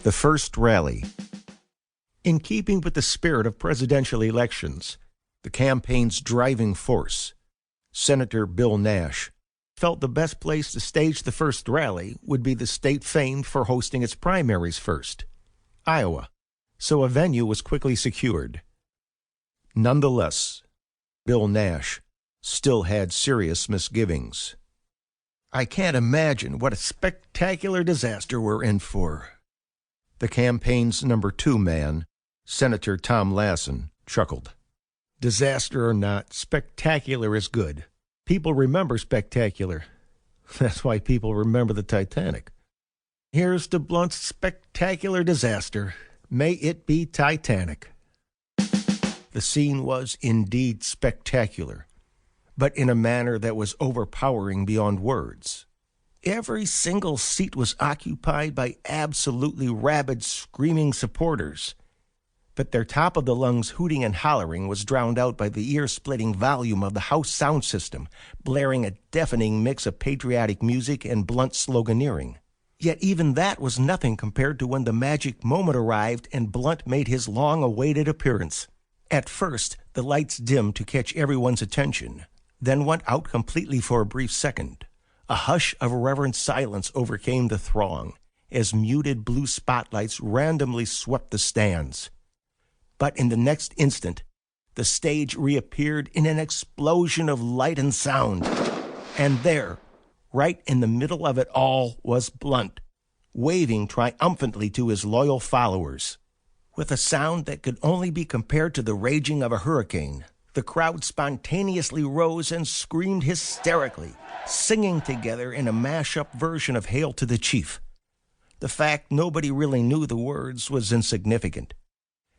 The first rally. In keeping with the spirit of presidential elections, the campaign's driving force, Senator Bill Nash, felt the best place to stage the first rally would be the state famed for hosting its primaries first, Iowa, so a venue was quickly secured. Nonetheless, Bill Nash still had serious misgivings. "I can't imagine what a spectacular disaster we're in for." The campaign's number 2 man, Senator Tom Lassen, chuckled. "Disaster or not, spectacular is good. People remember spectacular. That's why people remember the Titanic. Here's to Blunt's spectacular disaster. May it be Titanic." The scene was indeed spectacular, but in a manner that was overpowering beyond words. Every single seat was occupied by absolutely rabid, screaming supporters, but their top-of-the-lungs hooting and hollering was drowned out by the ear-splitting volume of the house sound system, blaring a deafening mix of patriotic music and blunt sloganeering. Yet even that was nothing compared to when the magic moment arrived and Blunt made his long-awaited appearance. At first, the lights dimmed to catch everyone's attention, then went out completely for a brief second. A hush of reverent silence overcame the throng as muted blue spotlights randomly swept the stands. But in the next instant, the stage reappeared in an explosion of light and sound. And there, right in the middle of it all, was Blunt, waving triumphantly to his loyal followers. With a sound that could only be compared to the raging of a hurricane, the crowd spontaneously rose and screamed hysterically, singing together in a mash-up version of Hail to the Chief. The fact nobody really knew the words was insignificant.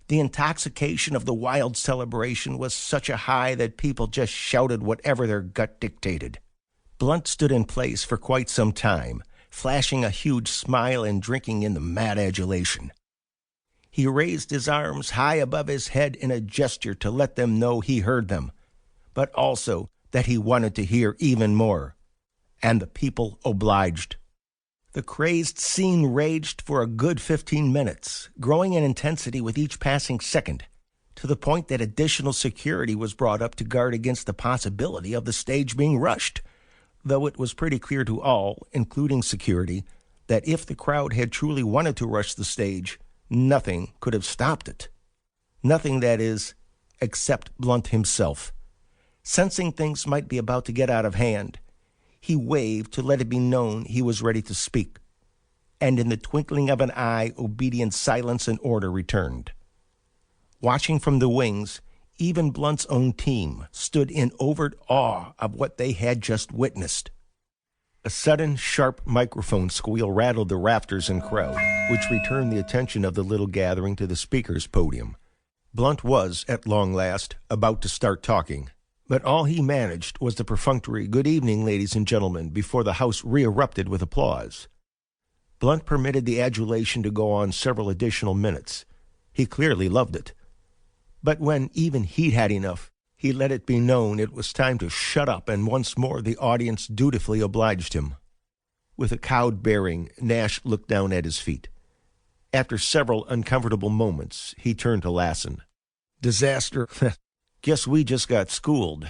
The intoxication of the wild celebration was such a high that people just shouted whatever their gut dictated. Blunt stood in place for quite some time, flashing a huge smile and drinking in the mad adulation. He raised his arms high above his head in a gesture to let them know he heard them, but also that he wanted to hear even more. And the people obliged. The crazed scene raged for a good 15 minutes, growing in intensity with each passing second, to the point that additional security was brought up to guard against the possibility of the stage being rushed, though it was pretty clear to all, including security, that if the crowd had truly wanted to rush the stage, nothing could have stopped it. Nothing, that is, except Blunt himself. Sensing things might be about to get out of hand, he waved to let it be known he was ready to speak. And in the twinkling of an eye, obedient silence and order returned. Watching from the wings, even Blunt's own team stood in overt awe of what they had just witnessed. A sudden, sharp microphone squeal rattled the rafters and crowd, which returned the attention of the little gathering to the speaker's podium. Blunt was, at long last, about to start talking, but all he managed was the perfunctory "Good evening, ladies and gentlemen," before the house re-erupted with applause. Blunt permitted the adulation to go on several additional minutes. He clearly loved it. But when even he'd had enough, he let it be known it was time to shut up, and once more the audience dutifully obliged him. With a cowed bearing, Nash looked down at his feet. After several uncomfortable moments, he turned to Lassen. "Disaster? Guess we just got schooled.